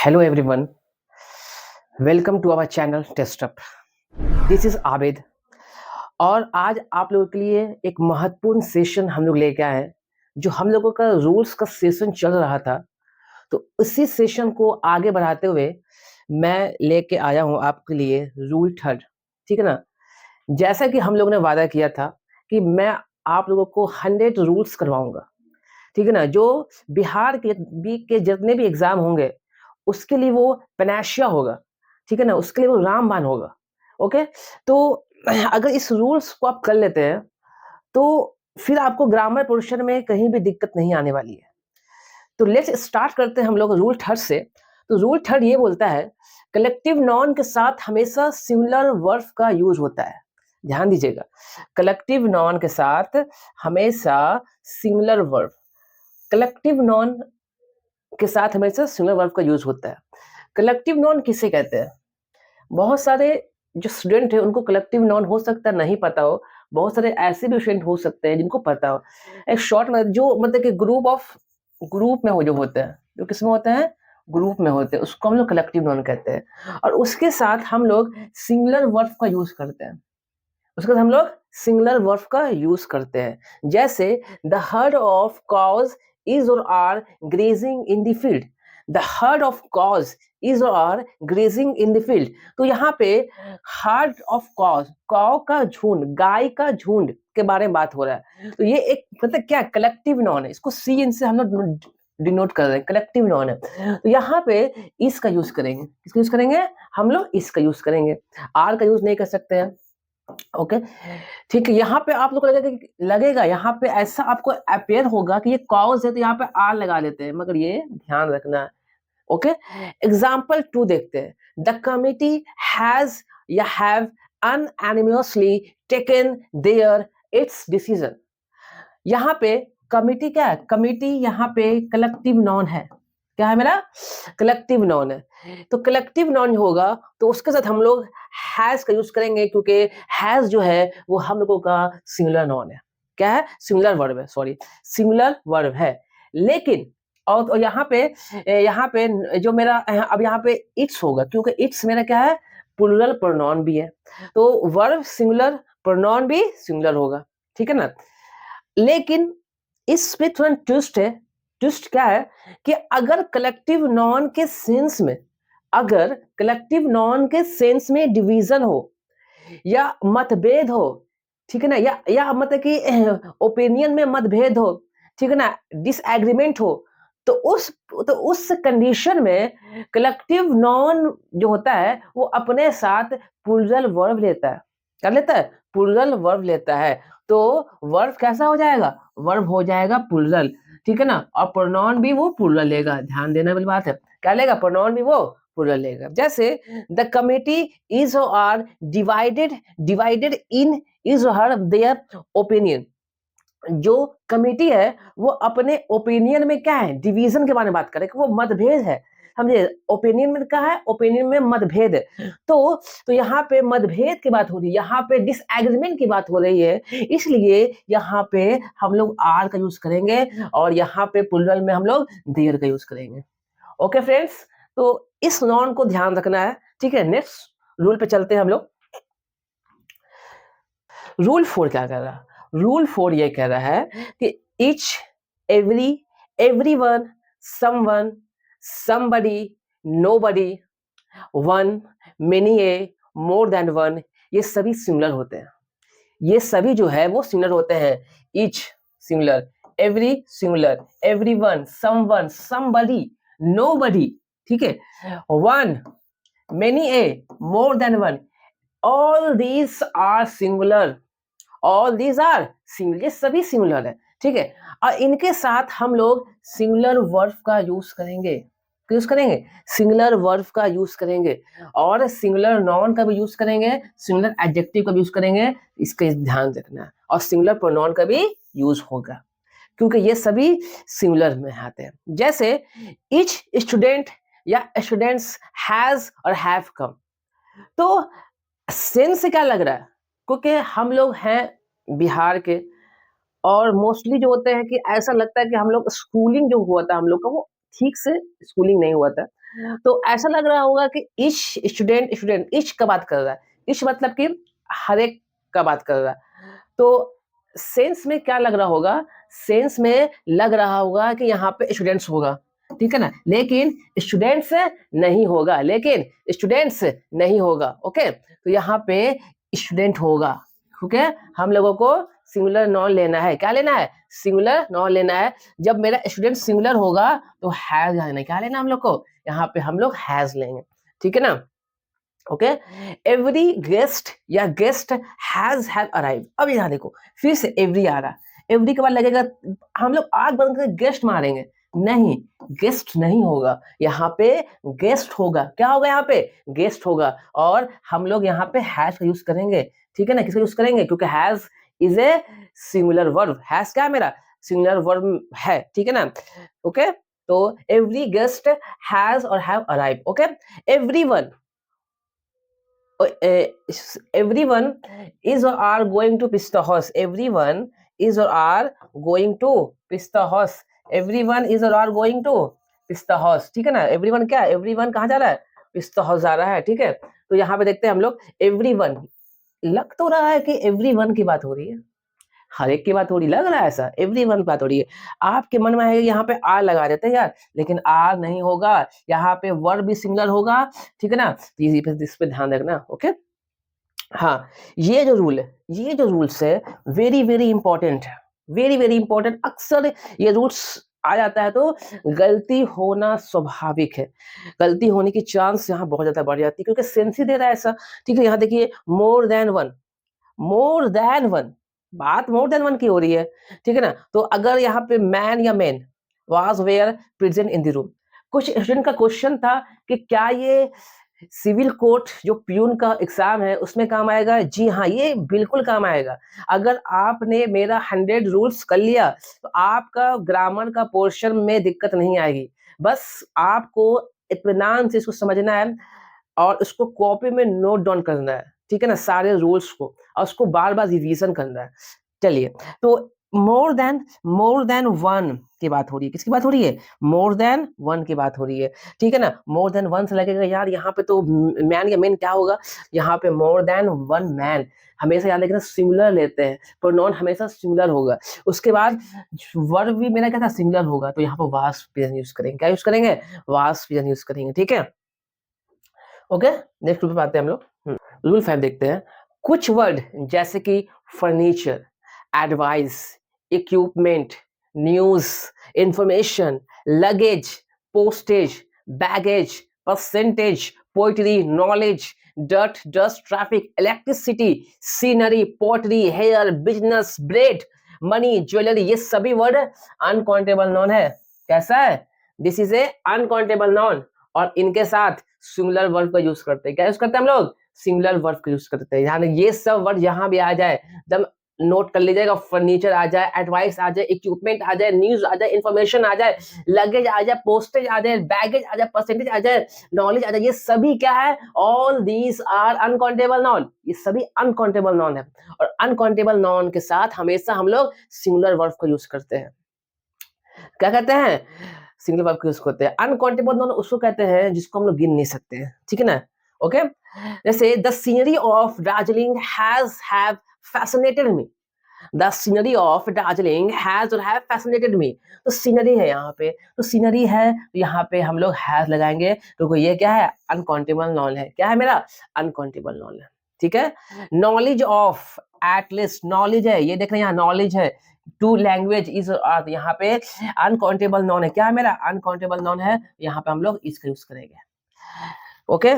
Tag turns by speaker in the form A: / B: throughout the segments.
A: Hello everyone, welcome to our channel Test Up. This is Abid और आज आप लोगों के लिए एक महत्वपूर्ण सेशन हम लोग लेके आए हैं। जो हम लोगों का रूल्स का सेशन चल रहा था, तो उसी सेशन को आगे बढ़ाते हुए मैं लेके आया हूँ आपके लिए रूल थर्ड। ठीक है ना? जैसा कि हम लोगों ने वादा किया था कि मैं आप लोगों को 100 रूल्स करवाऊंगा। ठीक है ना? जो बिहार के जितने भी एग्जाम होंगे उसके लिए वो पैनाशिया होगा। ठीक है ना? उसके लिए वो रामबाण होगा। ओके? तो अगर इस रूल्स को आप कर लेते हैं तो फिर आपको ग्रामर पोर्शन में कहीं भी दिक्कत नहीं आने वाली है। तो लेट्स स्टार्ट करते हैं हम लोग रूल थर्ड से। तो रूल थर्ड ये बोलता है कलेक्टिव नॉन के साथ हमेशा सिमिलर वर्ब का यूज होता है। ध्यान दीजिएगा, कलेक्टिव नॉन के साथ हमेशा सिमिलर वर्ब, कलेक्टिव नॉन के साथ हमेशा सिंगुलर वर्ब का यूज होता है। कलेक्टिव नॉन किसे कहते हैं? बहुत सारे जो स्टूडेंट है उनको कलेक्टिव नॉन हो सकता है नहीं पता हो, बहुत सारे ऐसे भी स्टूडेंट हो सकते हैं जिनको पता हो। एक शॉर्ट में जो मतलब कि ग्रुप में हो जो होते हैं, जो किसमें होते हैं, ग्रुप में होते हैं, उसको हम लोग कलेक्टिव नॉन कहते हैं। और उसके साथ हम लोग सिंगुलर वर्ब का यूज करते हैं। उसके बाद हम लोग सिंगुलर वर्ब का यूज करते हैं। जैसे the herd of cows is और are grazing in the field. The herd of cows is और are grazing in the field. तो यहाँ पे हर्ड ऑफ कॉज, कौ का झुंड, गाय का झुंड के बारे में बात हो रहा है। तो ये एक मतलब क्या कलेक्टिव नॉन है, इसको सी इन से हम लोग डिनोट कर रहे हैं, कलेक्टिव नॉन है। तो यहाँ पे इसका यूज करेंगे, किसका यूज करेंगे, हम लोग इसका यूज करेंगे, आर का यूज नहीं कर सकते हैं। ओके, ठीक है। यहाँ पे आप लोग को लगेगा यहाँ पे ऐसा आपको अपेयर होगा कि ये कॉज है तो यहाँ पे आर लगा देते हैं, मगर ये ध्यान रखना है। ओके, एग्जाम्पल 2 देखते हैं। द कमिटी हैज या have unanimously taken their its decision. यहाँ पे कमिटी क्या है, कमिटी यहाँ पे कलेक्टिव नॉन है। क्या है मेरा, कलेक्टिव नॉन है। तो कलेक्टिव नॉन होगा तो उसके साथ हम लोग हैज का यूज करेंगे, क्योंकि हैज जो है वो हम लोगों का सिंगुलर नॉन है। क्या है, सिंगुलर वर्ब है, सॉरी सिंगुलर वर्ब है। लेकिन और यहाँ पे जो मेरा अब यहाँ पे इट्स होगा, क्योंकि इट्स मेरा क्या है, प्लूरल प्रोनाउन भी है। तो वर्ब सिंगुलर, प्रोनाउन भी सिंगुलर होगा। ठीक है ना? लेकिन इसमें थोड़ा ट्विस्ट है। ट्विस्ट क्या है कि अगर कलेक्टिव नॉन के सेंस में, अगर कलेक्टिव नॉन के सेंस में डिवीजन हो या मतभेद हो, ठीक है ना, या मतलब कि ओपिनियन में मतभेद हो, ठीक है ना, डिसएग्रीमेंट हो, तो उस कंडीशन में कलेक्टिव नॉन जो होता है वो अपने साथ प्लूरल वर्ब लेता है। क्या लेता है, प्लूरल वर्ब लेता है। तो वर्ब कैसा हो जाएगा, वर्ब हो जाएगा प्लूरल। ठीक है ना? और प्रोनाउन भी वो प्लूरल लेगा। ध्यान देने वाली बात है, क्या लेगा, प्रोनाउन भी वो प्लूरल लेगा। जैसे द कमिटी इज और are divided divided in his or her their opinion. जो कमिटी है वो अपने ओपिनियन में क्या है, डिवीजन के बारे में बात करें, वो मतभेद है। समझे, ओपिनियन में क्या है, ओपिनियन में मतभेद है। तो यहाँ पे मतभेद की बात हो रही है, यहाँ पे डिसएग्रीमेंट की बात हो रही है, इसलिए यहाँ पे हम लोग आर का यूज करेंगे और यहाँ पे प्लूरल में हम लोग देयर का यूज करेंगे। ओके फ्रेंड्स, तो इस नॉन को ध्यान रखना है। ठीक है, नेक्स्ट रूल पे चलते हैं हम लोग। रूल 4 क्या कह रहा है, रूल 4 ये कह रहा है कि each, every, everyone, someone, somebody, nobody, one, many a, more than one, ये सभी सिमिलर होते हैं। ये सभी जो है वो सिमिलर होते हैं। each similar, every similar, everyone, someone, somebody, nobody, ठीक है, one, many a, more than one, all these are singular, all these are singular, ये सभी सिंगुलर है। ठीक है, और इनके साथ हम लोग सिंगुलर वर्ब का यूज करेंगे, सिंगुलर वर्ब का यूज करेंगे और सिंगुलर नाउन का भी यूज करेंगे, सिंगुलर एडजेक्टिव का भी यूज करेंगे। इसका ध्यान रखना है। और सिंगुलर प्रोनाउन का भी यूज होगा, क्योंकि ये सभी सिंगुलर में आते हैं। जैसे ईच स्टूडेंट या स्टूडेंट्स हैज और हैव कम। तो सेंस से क्या लग रहा है, क्योंकि हम लोग हैं बिहार के और मोस्टली जो होते हैं कि ऐसा लगता है कि हम लोग स्कूलिंग जो हुआ था हम लोग का वो ठीक से स्कूलिंग नहीं हुआ था। तो ऐसा लग रहा होगा कि ईच ईच का बात कर रहा है। ईच मतलब कि हर एक का बात कर रहा है। तो सेंस में क्या लग रहा होगा? सेंस में लग रहा होगा कि यहाँ पे स्टूडेंट्स होगा, ठीक है ना? लेकिन स्टूडेंट्स नहीं होगा, ओके? तो यहाँ पे स्टूडेंट होगा, ओके? हम लोगों को सिंगुलर नाउन लेना है। क्या लेना है? सिंगुलर नाउन लेना है। जब मेरा स्टूडेंट सिंगुलर होगा तो हैज लेना है। क्या लेना हम लोग को? यहाँ पे हम लोग हैज लेंगे, ठीक है ना? ओके, एवरी गेस्ट या गेस्ट हैव अराइव। अब यहाँ देखो, फिर से एवरी आ रहा। एवरी के बाद लगेगा हम लोग आग बंद करके गेस्ट मारेंगे, नहीं, गेस्ट नहीं होगा, यहाँ पे गेस्ट होगा। क्या होगा? यहाँ पे गेस्ट होगा। और हम लोग यहाँ पे हैज का यूज करेंगे, ठीक है ना? किसका यूज करेंगे? क्योंकि has is a singular verb. Has क्या है मेरा? सिंगुलर वर्ब है, ठीक है ना? ओके, तो एवरी गेस्ट हैज और have arrive. Okay, everyone everyone is or are going to Pistakhos. Everyone is or are going to Pistakhos. Everyone is or are going to Pistakhos. ठीक है ना? everyone क्या? everyone कहाँ जा रहा है? Pistakhos जा रहा है, ठीक है? तो यहाँ पे देखते हैं हम लोग everyone। लग तो रहा है कि everyone की बात हो रही है, हर एक की बात हो रही, लग रहा है ऐसा, एवरीवन की बात हो रही है। आपके मन में है यहाँ पे आर लगा देते हैं यार, लेकिन आर नहीं होगा, यहाँ पे वर्ब भी सिंगुलर होगा, ठीक है ना? तो इस पे ध्यान रखना, ओके? हाँ, ये जो रूल है, ये जो रूल्स है, वेरी वेरी इंपॉर्टेंट है, वेरी वेरी इंपॉर्टेंट। अक्सर ये रूल्स आ जाता है तो गलती होना स्वाभाविक है, गलती होने की चांस यहाँ बहुत ज्यादा बढ़ जाती है, क्योंकि सेंस ही दे रहा है ऐसा, ठीक है? यहाँ देखिए, more than one, more than one, बात मोर देन वन की हो रही है, ठीक है ना? तो अगर यहाँ पे मैन या men was were present in the room, कुछ स्टूडेंट का क्वेश्चन था कि क्या ये सिविल कोर्ट जो प्यून का एग्जाम है उसमें काम आएगा? जी हाँ, ये बिल्कुल काम आएगा। अगर आपने मेरा 100 रूल्स कर लिया तो आपका ग्रामर का पोर्शन में दिक्कत नहीं आएगी। बस आपको इत्मीनान से इसको समझना है और उसको कॉपी में नोट डाउन करना है, ठीक है ना? सारे रूल्स को, और उसको बार-बार रिवीजन करना है। चलिए, तो मोर देन वन की बात हो रही है। किसकी बात हो रही है? मोर देन वन की बात हो रही है, ठीक है ना? मोर देन वन से लगेगा यार यहाँ पे तो मैन या मेन क्या होगा? यहाँ पे मोर देन वन मैन, हमेशा याद रखना सिंगुलर लेते हैं, प्रोनाउन हमेशा सिंगुलर होगा। उसके बाद वर्ब भी मेरा क्या था? सिंगुलर होगा, तो यहाँ पर वास प्रेजेंट यूज करेंगे। क्या यूज करेंगे? वास प्रेजेंट यूज करेंगे, ठीक है? ओके, नेक्स्ट रूल पे आते हैं हम लोग। रूल 5 देखते हैं। कुछ वर्ड जैसे कि furniture, advice, equipment, news, information, luggage, postage, baggage, percentage, poetry, knowledge, डट, dust, traffic, electricity, scenery, pottery, hair, business, bread, money, jewellery, ये सभी वर्ड अनकाउंटेबल नॉन है। कैसा है? This is a uncountable noun, और इनके साथ सिंगुलर वर्ब का यूज करते हैं। क्या यूज करते हैं हम लोग? सिंगुलर वर्ब का यूज करते हैं। यानी ये सब वर्ड यहाँ भी आ जाए, जब नोट कर लीजिएगा, फर्नीचर आ जाए, एडवाइस आ जाए, इक्विपमेंट आ जाए, न्यूज आ जाए, इंफॉर्मेशन आ जाए, लगेज आ जाए, पोस्टेज आ जाए, बैगेज आ जाए, परसेंटेज आ जाए, नॉलेज आ जाए, ये सभी क्या है? All these are uncountable noun. ये सभी अनकाउंटेबल नॉन है, और अनकाउंटेबल नॉन के साथ हमेशा हम लोग सिंगुलर वर्ब का यूज करते हैं। क्या कहते हैं? सिंगुलर वर्ब का यूज करते हैं। अनकाउंटेबल नॉन उसको कहते हैं जिसको हम लोग गिन नहीं सकते हैं, ठीक है ना? ओके, जैसे the scenery of Darjeeling have fascinated me. The scenery of Darjeeling has और हैव फैसिनेटेड मी। तो सीनरी है यहाँ पे, तो सीनरी है, तो यहाँ पे हम लोग हैज लगाएंगे, तो ये क्या है? अनकाउंटेबल नॉन है। क्या है मेरा? अनकाउंटेबल नॉन है, ठीक है? नॉलेज ऑफ, एटलीस्ट, नॉलेज है, ये देख रहे हैं यहाँ नॉलेज है। टू लैंग्वेज इज अर्थ, यहाँ पे अनकाउंटेबल नॉन है। क्या है मेरा? अनकाउंटेबल नॉन है, यहाँ पे हम लोग इसका यूज करेंगे। ओके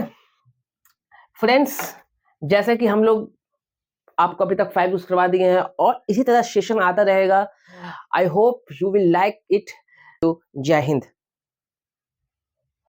A: फ्रेंड्स, जैसे कि हम लोग आपको अभी तक 5 यूज करवा दिए हैं, और इसी तरह सेशन आता रहेगा। I hope you will like it. जय हिंद।